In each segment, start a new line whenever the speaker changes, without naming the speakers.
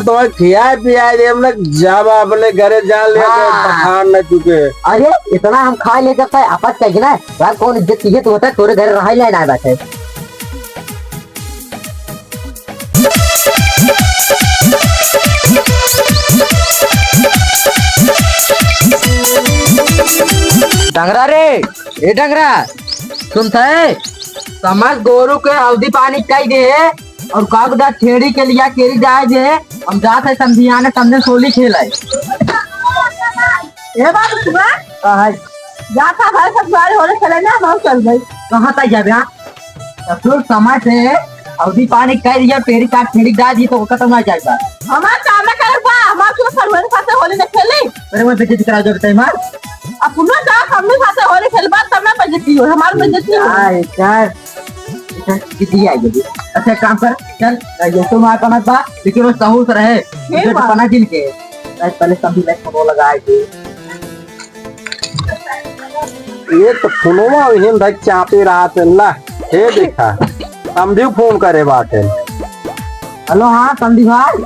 तो खिया पिया दे हम लोग जब अपने घरे जा ले पठान न चुके।
अरे इतना हम खा ले जब आपस चाहिए ना यार, कौन इज्जत चाहिए तो होता तोरे घर रहा ही ना बैठे। डंगरा रे, ए डंगरा सुनता है, समझ गोरू के अवधि पानी कई दे और कागदा छेड़ी के लिया केरी जाए जे हम जात है समझिया ने समझे सोली खेल है।
ये बात सुना जाता भाई सब सारे होने चले ना हम चल गए
कहाँ तक जाबे तो समझ से अवधि पानी कई दिया पेरी काट छेड़ी जा दी तो खत्म ना जाएगा।
हमार काम ना करे बा हमार क्यों सरवन साथे होली न खेली।
अरे मैं बेइज्जती करा जो बताई मार
अपना जा हमने साथे होली खेलबा तब ना बेइज्जती हो हमार बेइज्जती हो।
हां यार कितनी आई जल्दी। अच्छा काम कर चल ये तो मार पना बा लेकिन वो सहूस रहे ये पना जिन के पहले सभी लाइक फोन लगाए थे।
ये तो फोनवा हिन भाई चापे रहा चलना हे देखा समझी फोन करे बाटे।
हेलो हाँ समझी भाई।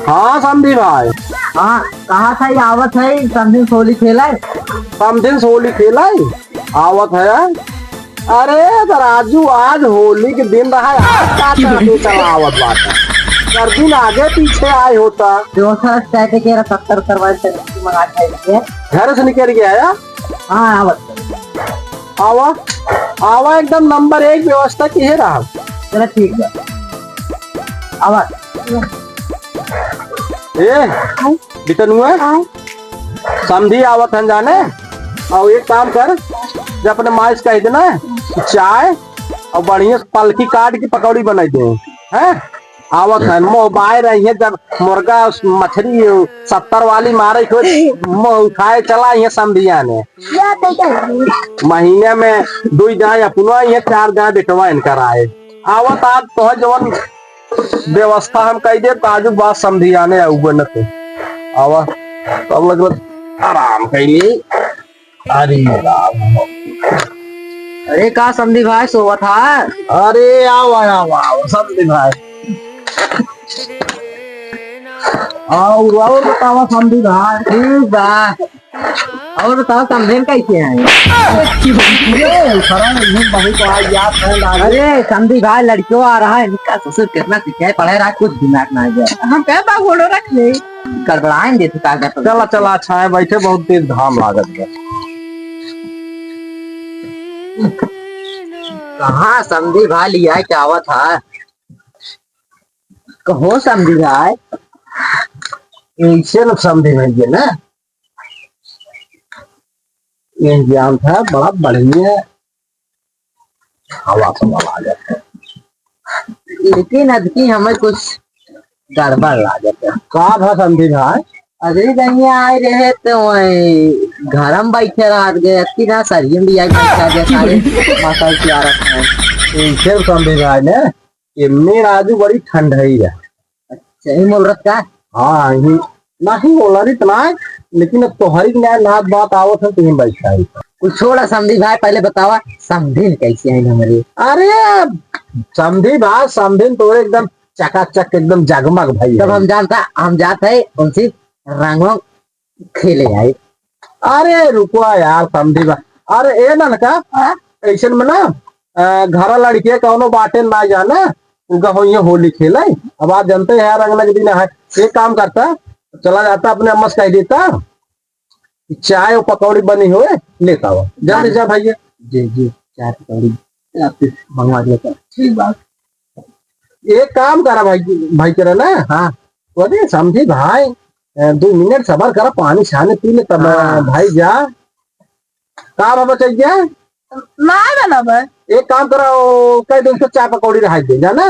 हाँ समझी भाई।
हाँ कहाँ था ये आवत है समझी सोली खेला है।
समझी सोली खेला है आवत है। अरे राजू आज होली के दिन रहा चला आवत बात कर दिन आगे पीछे आए होता
जो सर कहते के 70 करवाए मंगा
घर से निकल गया है।
हाँ आवत
आवा आवा एकदम नंबर 1 व्यवस्था की है रहा।
चलो ठीक है आवत
ए बिटन हुआ समझी आवत है जाने। और एक काम कर जब अपने माँ से कह देना चाय और बढ़िया पलकी काट की पकौड़ी बनाई दे हैं। आवत है मोबाइल रही है जब मुर्गा मछली 70 वाली मारे उठाए चला ये समझिया ने महीने में 2 गाय अपना ये 4 गाय बिटवा इनकर आए। आवत आज तो जवन व्यवस्था हम कह दे ताजु बात समझिया ने न थे आवा तो लग आराम कैली।
अरे का समझी भाई सोवा था।
अरे आवा समझी भाई और बतावा समझी भाई।
ठीक बा और बताओ समझेन कैसे हैं। अरे समझी भाई लड़कियों आ रहा है इनका ससुर कितना सिखाए पढ़ाई रहा कुछ दिमाग ना आ जाए
हम कह बा घोड़ो रख ले
गड़बड़ाएंगे तो का
चला चला अच्छा है बैठे बहुत तेज धाम लागत है।
कहाँ समझी भाई लिया है क्या हुआ था कहो समझी भाई
ऐसे लोग समझे नहीं ना ये ज्ञान था बड़ा बढ़िया हवा सवाल आ जाता है
लेकिन अदकी हमें कुछ गड़बड़ लागत है।
का था समझी भाई।
अरे गैया आए रहे तो घर में बैठे रात गए अति ना सरियम भी आई सारे माता की आ रखा है
ऐसे समझी भाई ने इतनी राजू बड़ी ठंड है
सही बोल रहा है।
हाँ नहीं बोला रही इतना लेकिन अब तोहरी नाथ बात आवत है तुम बैठा
कुछ छोड़ा समझी भाई पहले बतावा समझी कैसे है हमारे।
अरे समझी भाई समझी तो एकदम चकाचक एकदम जगमग भाई
तब हम जाते है उनसे रंगों खेले आए।
अरे रुको यार समझी भाई। अरे ए ना का ऐसे में ना घर लड़के कौनो बाटे ना जाना उनका हो ये होली खेले। अब आप जानते हैं यार अगला दिन है एक काम करता चला जाता अपने अम्मा से कह देता चाय और पकौड़ी बनी हुए लेता हुआ जल्दी जा भैया।
जी जी चाय पकौड़ी मंगवा देता।
ठीक बात एक काम करा भाई करा ना।
हाँ
अरे समझी भाई 2 मिनट सबर करा पानी छाने पी ले तब भाई जा काम अब चाहिए
ना बा
एक काम करा कह दो चाय पकौड़ी रहा दे जाना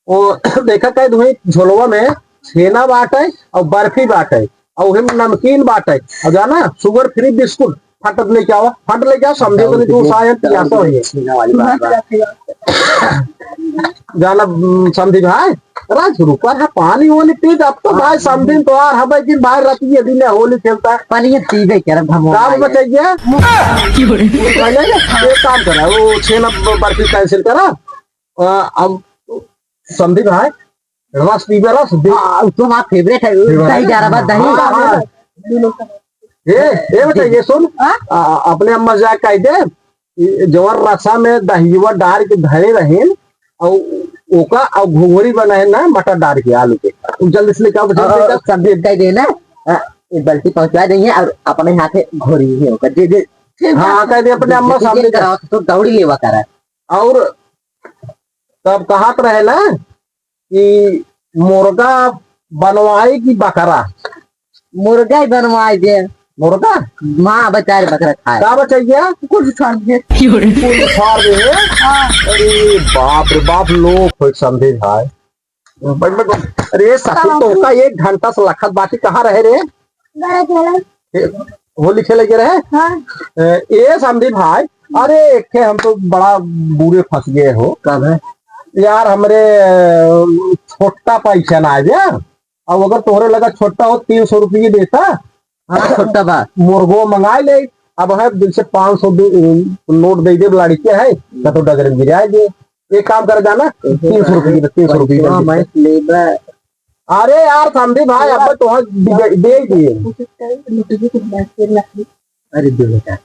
वो देखा कह दो झोलवा में छेना बाटे और बर्फी बाटे और नमकीन बाटे और जाना शुगर फ्री बिस्कुट फटत लेके आओ फट लेके आओ समझे तो नहीं तो शायद प्यासा है जाना समझी भाई। राज रुका है पानी वाली पी अब तो भाई समझी तो यार हम कि बाहर रहती है दिन होली खेलता है
पानी पीबे कर
काम बचाइए। एक काम करा वो छेना बर्फी कैंसिल करा अब समझी भाई रस पीबे रस दे।
तुम्हारा फेवरेट है दही जा रहा दही।
ये बेटा ये सुन अपने अम्मा जा कह दे जवर रसा में दहीवा डाल के धरे रहे और ओका और घुघरी बना है ना मटर डाल के आलू के तुम जल्दी से लेकर आओ
सब्जी कह देना एक बाल्टी पहुंचा देंगे और अपने हाथ घोरी ही होगा दे दे।
हाँ कह दे अपने अम्मा सामने
कराओ तो दौड़ी लेवा करा।
और तब कहा रहे ना कि मुर्गा बनवाए की बकरा।
मुर्गा ही बनवाए दे।
मुर्गा
माँ बचा बकरा खाए
क्या बचाइए
कुछ छोड़ दे।
कुल फाड़ दे। अरे बाप रे बाप लोग समझे भाई। अरे सखी तो का 1 घंटा से लखत बाकी कहाँ रहे रे होली खेले के रहे। ये समझी भाई अरे एक हम तो बड़ा बुरे फंस गए हो।
कब है
यार हमरे छोटा पैसा ना आ गया अब अगर तोहरे लगा छोटा हो 300 रुपये देता।
हाँ छोटा बात
मुर्गो मंगा ले अब है दिल से 500 नोट दे दे लड़के है ना तो डगर में गिरा दे। एक काम कर जाना 300 रुपये 300 रुपये। अरे यार समझी भाई अब तो दे दिए।
अरे दे बेटा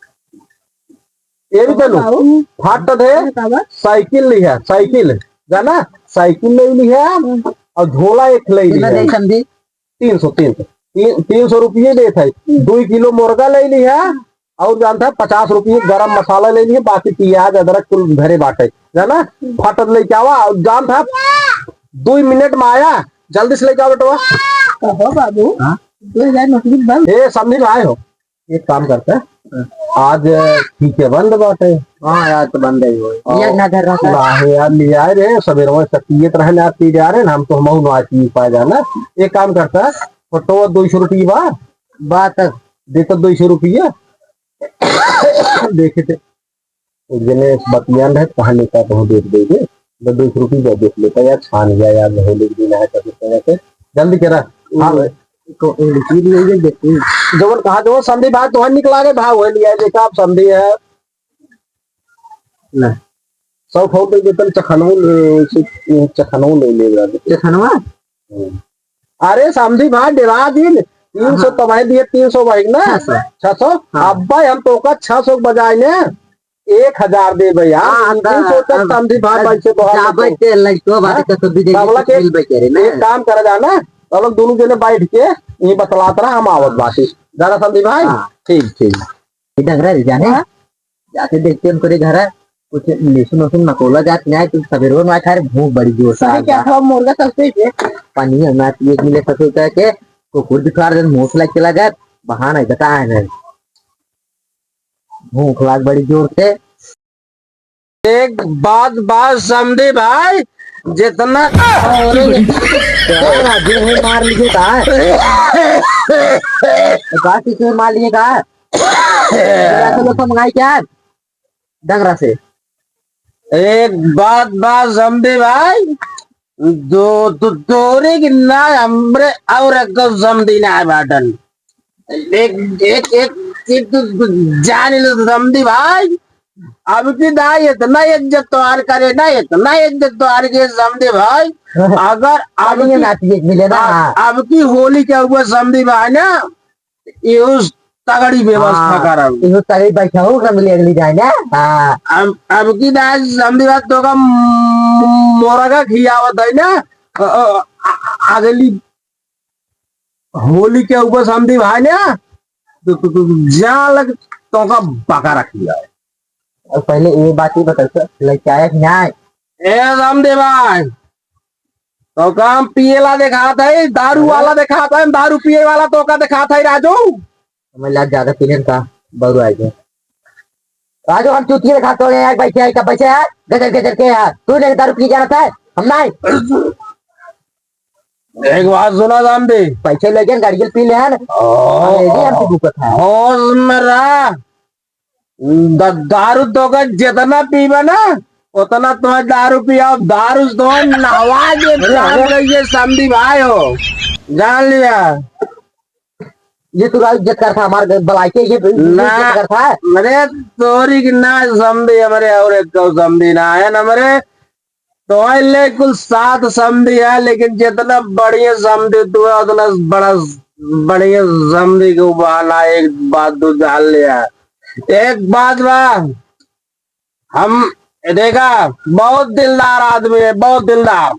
ये भी चलो फाट दे साइकिल ली है साइकिल जाना साइकिल ले ली है और झोला एक ले ली है
समझी
300 रुपये देते है 2 किलो मुर्गा ले ली है और जानता है 50 रुपये गरम मसाला ले लिए बाकी प्याज अदरक कुल घरे बांटे जाना फाटत लेके आवा जानता है 2 मिनट में आया जल्दी से लेके आओ बेटवा।
कहो बाबू 2000 नौकरी बंद।
ये समझी आए हो एक काम करते हैं आज ठीक है बंद बाटे।
हाँ यार तो बंद ही हो यार ना कर रहा
यार ले आए रे सवेरे सकियत रहने आप पी जा रहे ना हम तो हम ना पी पाए जाना। एक काम करता है फोटो 200 रुपये बात देता 200 रुपये देखे थे एक जने बतियान है कहानी का तो देख देंगे 200 रुपये देख लेता यार छान गया यार होली दिन है तो जल्दी करा। हाँ जब कहा जो संधि भाई तो निकला गए भाव हो लिया देखा आप संधि है ना सब हो तो तन चखनो ले ले
चखनवा।
अरे समझी भाई डरा दिन 300 तबाही दिए 300 भाई ना 600 अब भाई हम तो का 600 बजाय ने 1000 दे भैया समझी भाई से एक काम कर जाना तो लोग दोनों जने बैठ के ये बतलाता रहा हम आवत बाकी ज्यादा समझी भाई। ठीक ठीक
डंगरा जाने जाते देखते उनको घर है कुछ लहसुन वसुन नकोला जात नहीं तुम सवेरे में खा रहे भूख बड़ी जोर से
क्या था मुर्गा सस्ते थे
पानी ना एक मिले ससुर कह के तो खुद दिखा रहे मुंह लग चला जाए बहाना बता है भूख लाग बड़ी जोर से।
एक बात समझे भाई जितना
मार लीजिए कहा मार लीजिए कहा मंगाई क्या डंगरा से।
एक बात समझे भाई तोरे की ना हमरे और समझी ना बाटन एक जान समझी भाई अब की दाई इतना इज्जत तोहार करे ना इतना इज्जत तोहार के समझे भाई अगर अब
मिले ना
अब की होली के ऊपर समझी भाई ना ये उस तगड़ी व्यवस्था करा
तगड़ी बैठा होगा मिले अगली जाए ना।
अब की दाई समझी बात तो का मोरगा खियावत है ना अगली होली के ऊपर समझी भाई ना तो जहाँ लग तो का बकरा खिया।
और पहले ये बात ही बता लेके आया कि नहीं
ए समझे भाई तो काम पिएला दिखाता है दारू वाला दिखाता है दारू पिए वाला तो का दिखाता है राजू
हमें लाग ज्यादा पीने का बरू आए थे राजू हम चूतिए दिखाते हो यार बैठे है पैसे है गजर गजर के यार तू ले दारू पी जाना था हम नहीं।
एक बात सुना समझे
पैसे लेके गाड़ी पी ले
मेरा दारू तो का जितना पीवा ना उतना तुम्हें दारू पिया दारू तो नवाज समझी भाई हो जान लिया
ये तो इज्जत करता हमारे बलाई के ये करता है
मेरे तोरी की ना समझी हमारे और एक समझी ना है ना मेरे तो ले कुल 7 समधी है, लेकिन जितना बढ़िया समधी तू है उतना बड़ा बढ़िया समधी को बहाना एक बात तू जान लिया। एक बात बा, हम देखा बहुत दिलदार आदमी है, बहुत दिलदार।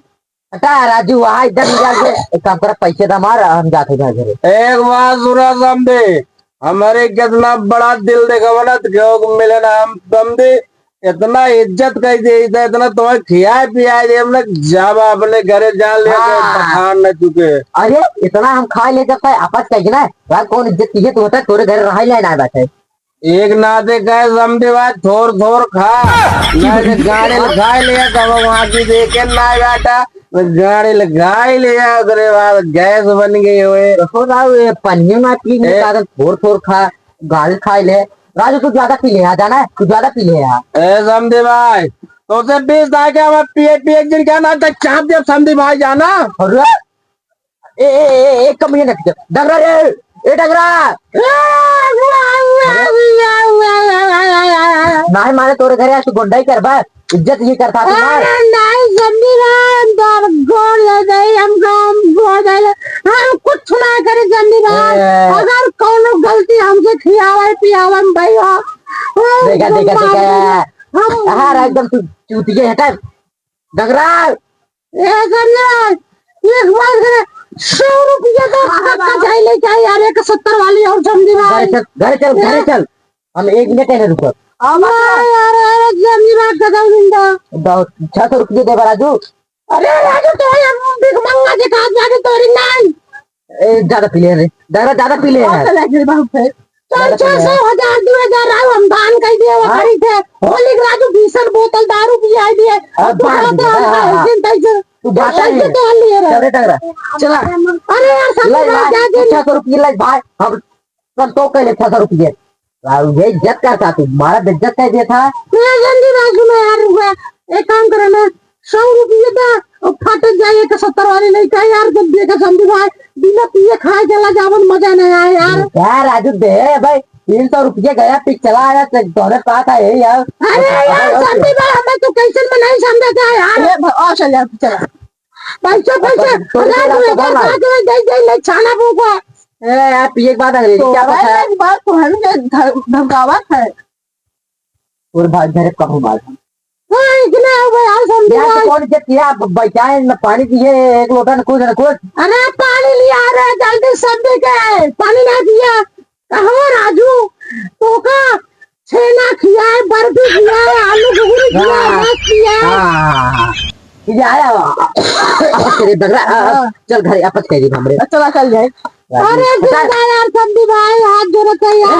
हटा राजू वहाँ इधर नहीं जाके एक काम कर, पैसे दा मार, हम जाते घर घरे।
एक बात सुना समझे, हमारे कितना बड़ा दिल देखा ना क्यों मिले ना हम समझे, इतना इज्जत कर दे, इतना तुम्हें खियाए पियाए दे, हमने जब अपने घरे जा लिया तो पठान न चुके।
अरे इतना हम खा ले सकते आपस कह ना यार, कौन इज्जत की तो होता तोरे घर रहा लेना बैठे।
एक नाते कहे समझे भाई थोर थोर खा, ना गाड़ी लगाए लिया कब वहां की देखे ना बेटा, गाड़ी लगाई लिया उसके बाद गैस बन गई हुए
पन्नी में पी थोड़ थोड़ खा, गाड़ी खाई ले। राजू तू ज्यादा पी ले आ जाना है, तू ज्यादा पी ले आ।
ए समझे भाई तो से 20 था क्या, मैं पिए पिए एक दिन क्या ना तक चाप दिया समझे भाई जाना।
और एक कम रख दे डगरा रे, ए डगरा नहीं मारे तोरे घरे आज गुंडाई कर बा, इज्जत ये करता था मार।
नहीं जल्दी राम गोड़ ले दे, हम गोड़ दे, हम कुछ ना करे जल्दी राम। अगर कोनो गलती हमसे खियावे पियावे भैया
देखा देखा देखा हाँ एकदम तू चूतिए हटा डगरा।
ए जल्दी एक बार करे 100 रुपया का जाए ले जाए यार, एक 70 वाली और जल्दी राम।
घर चल घरे चल, हम 1 मिनट है रुको।
यार जल्दी राम कदम जिंदा
600 रुपये दे राजू।
अरे राजू तो बिग मंगा के काज जाके तोरी नहीं
ज्यादा पी ले रे, ज्यादा पी ले यार।
चल 600 1000 2000 राव हम दान कर दिए वो खड़ी थे होली राजू 20 बोतल दारू पिया दिए।
तू बात है
तो लिए रे
चले टगरा चला।
अरे यार सब क्या दे
600 रुपये लाई भाई, हम सब तो कह ले 600 रुपये ये इज्जत करता तू हमारा बेइज्जत कर दिया था।
मैं जल्दी राजू में यार हुआ एक काम करे ना 100 रुपये था और फट जाए तो 70 वाली नहीं चाहिए यार। जब देखा समझी भाई बिना पिए खाए चला जावन मजा नहीं आया यार।
यार राजू दे भाई 300 रुपये गया पिक चला आया तोरे पास है यार।
अरे यार समझी भाई हमें तो कैसे में नहीं समझता है यार। और चल यार चला पैसा दे छाना भूखा
यार पिए के बाद अंग्रेजी क्या पता है
बात तो हमें धमकावत है
और भाई घर कहूँ बात
इतना यार समझ
यार कौन इज्जत किया बचाए न पानी पिए एक लोटा न कुछ न कुछ।
अरे पानी लिया रहे जल्दी सब के पानी ना पिया कहो राजू तो का छेना खियाए बर्फी खियाए आलू घुगनी खियाए मस्त खियाए
ये आया तेरे बगरा चल घर आपस कह दी हमरे
चला चल जाए। अरे यार समझी भाई हाथ जोड़ते यार